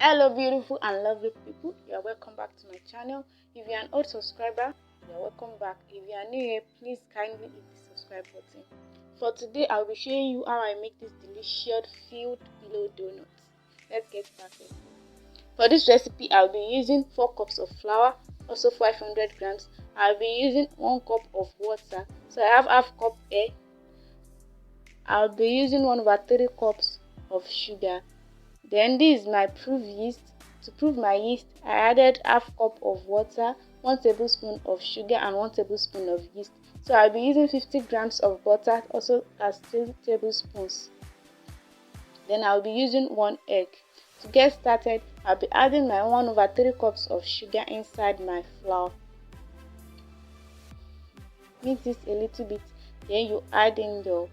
Hello beautiful and lovely people, you are welcome back to my channel. If you are an old subscriber, you are welcome back. If you are new here, please kindly hit the subscribe button. For today, I'll be showing you how I make this delicious filled pillow donuts. Let's get started. For this recipe, I'll be using 4 cups of flour, also 500 grams. I'll be using 1 cup of water, so I have half cup egg. I'll be using 1/3 cups of sugar. Then this is my proof yeast. To prove my yeast, I added half cup of water, 1 tablespoon of sugar and 1 tablespoon of yeast. So I'll be using 50 grams of butter, also as 2 tablespoons. Then I'll be using 1 egg. To get started, I'll be adding my 1/3 cups of sugar inside my flour. Mix this a little bit, then you add in your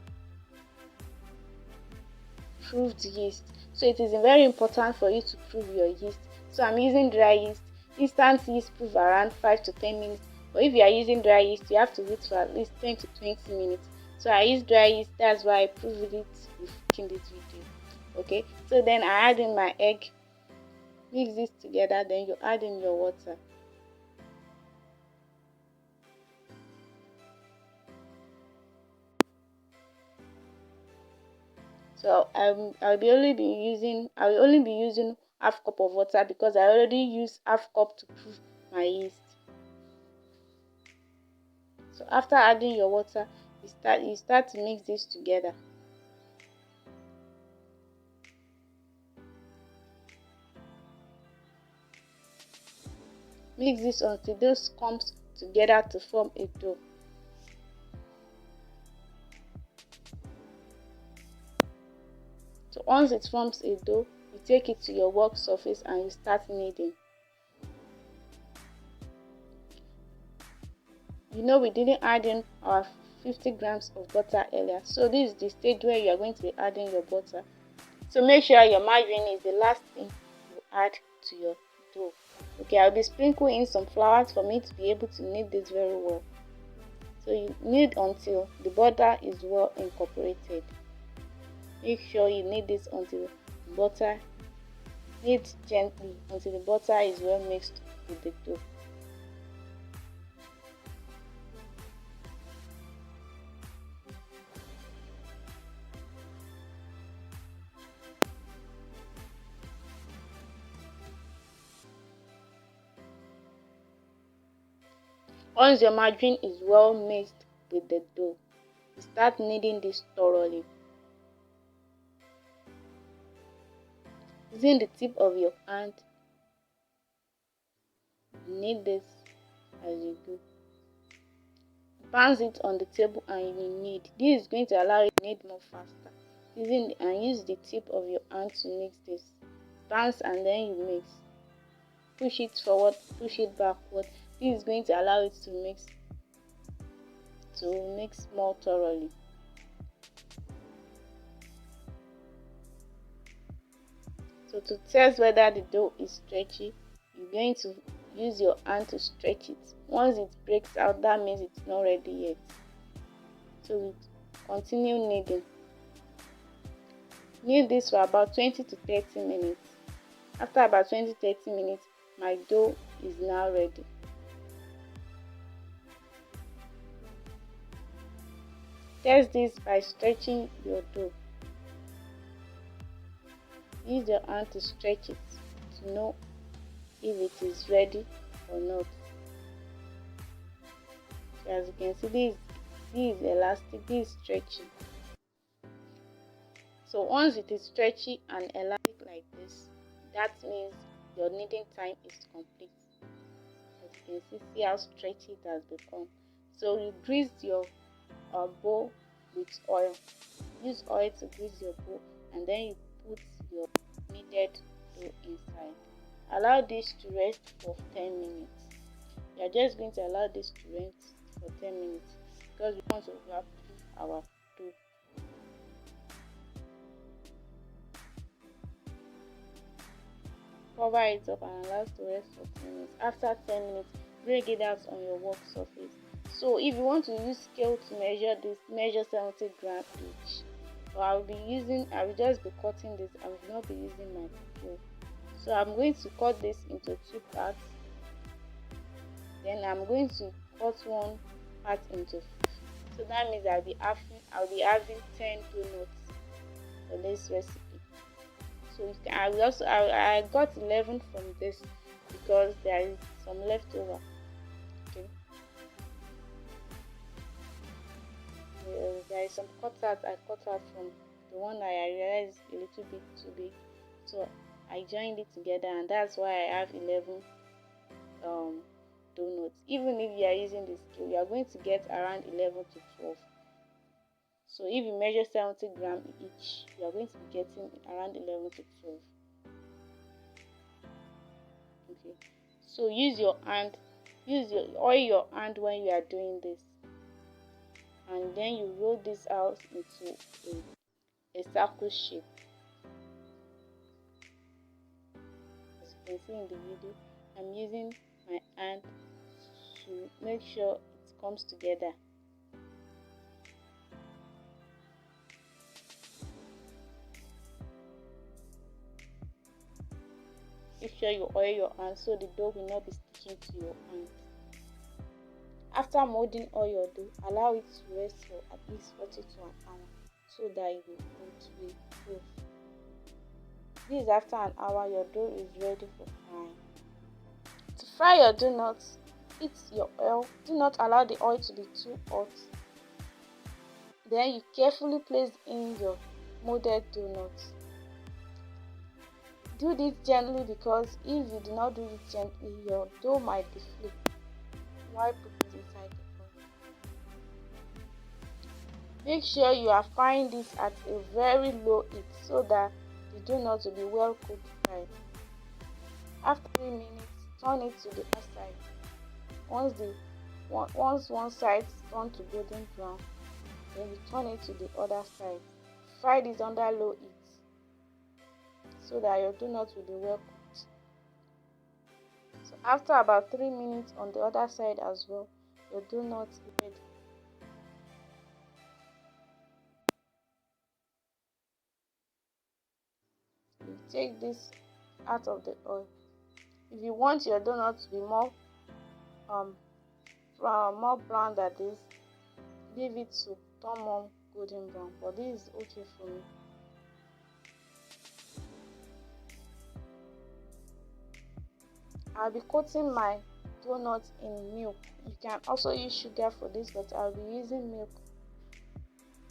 proved yeast. So it is very important for you to prove your yeast. So I'm using dry yeast. Instant yeast prove around 5 to 10 minutes, but if you are using dry yeast, you have to wait for at least 10 to 20 minutes. So I use dry yeast, that's why I proved it before making this video. Okay, so then I add in my egg, mix this together, then you add in your water. So I'll only be using half cup of water because I already used half cup to prove my yeast. So after adding your water, you start to mix this together. Mix this until those comes together to form a dough. So once it forms a dough, you take it to your work surface and you start kneading. You know we didn't add in our 50 grams of butter earlier, so this is the stage where you are going to be adding your butter. So make sure your margarine is the last thing you add to your dough. Okay, I'll be sprinkling in some flour for me to be able to knead this very well. So you knead until the butter is well incorporated. Make sure you knead this until butter, knead gently until the butter is well mixed with the dough. Once your margarine is well mixed with the dough, you start kneading this thoroughly. Using the tip of your hand, knead this as you go. Bounce it on the table and you knead. This is going to allow you to knead more faster. Use the tip of your hand to mix this. Bounce and then you mix. Push it forward, push it backward. This is going to allow it to mix more thoroughly. So to test whether the dough is stretchy, you're going to use your hand to stretch it. Once it breaks out, that means it's not ready yet. So we continue kneading. Knead this for about 20 to 30 minutes. After about 20 to 30 minutes, my dough is now ready. Test this by stretching your dough. Use your hand to stretch it to know if it is ready or not. So as you can see, this is elastic, this is stretchy. So once it is stretchy and elastic like this, that means your kneading time is complete. As you can see how stretchy it has become. So you grease your bowl with oil. Use oil to grease your bowl and then you put your kneaded dough inside. Allow this to rest for 10 minutes. We are just going to allow this to rest for 10 minutes because we want to wrap our dough. Cover it up and allow it to rest for 10 minutes. After 10 minutes, break it out on your work surface. So if you want to use scale to measure this, measure 70 grams each. But I will just be cutting this. I will not be using my scale. So I'm going to cut this into 2 parts. Then I'm going to cut one part into 5. So that means I'll be having 10 donuts for this recipe. So you can, I got 11 from this because there is some leftover. Okay. There is some cut out I cut out from the one I realized a little bit too big. So I joined it together, and that's why I have 11 donuts. Even if you are using the scale, you are going to get around 11 to 12. So if you measure 70 grams each, you are going to be getting around 11 to 12. Okay. So oil your hand when you are doing this, and then you roll this out into a circle shape. As you can see in the video, I'm using my hand to make sure it comes together. Make sure you oil your hand so the dough will not be sticking to your hand. After molding all your dough, allow it to rest for at least 40 to an hour so that it will proof. This is after an hour, your dough is ready for frying. To fry your donuts, heat your oil. Do not allow the oil to be too hot. Then you carefully place in your molded donuts. Do this gently because if you do not do it gently, your dough might be flipped while putting it inside the oil. Make sure you are frying this at a very low heat so that the donuts will be well cooked fried. After 3 minutes, turn it to the other side. Once one side turns to golden brown, then you turn it to the other side. Fry this under low heat so that your donuts will be well cooked. So after about 3 minutes on the other side as well, your donuts is ready. You take this out of the oil. If you want your donut to be more brown than this, leave it to turn more golden brown, but this is okay for me. I'll be coating my donuts in milk. You can also use sugar for this, but I'll be using milk.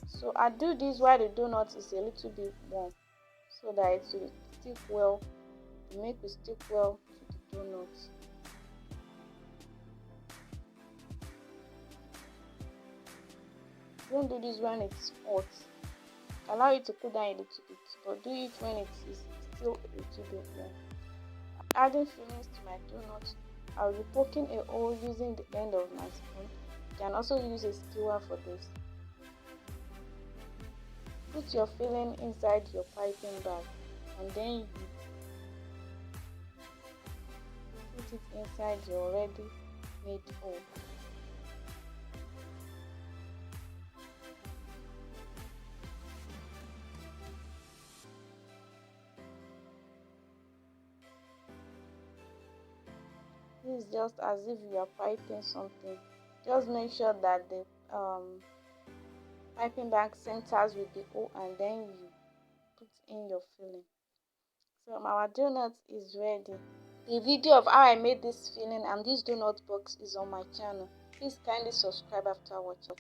So I do this while the donut is a little bit warm so that it will stick well. The milk will stick well to the donuts. Don't do this when it's hot. Allow it to cool down a little bit, but do it when it is still a little bit warm. Adding fillings to my donut, I'll be poking a hole using the end of my spoon. You can also use a skewer for this. Put your filling inside your piping bag, and then you put it inside your already made hole. This is just as if you are piping something. Just make sure that the piping bag centers with the hole, and then you put in your filling. So our donut is ready. The video of how I made this filling and this donut box is on my channel. Please kindly subscribe after watching.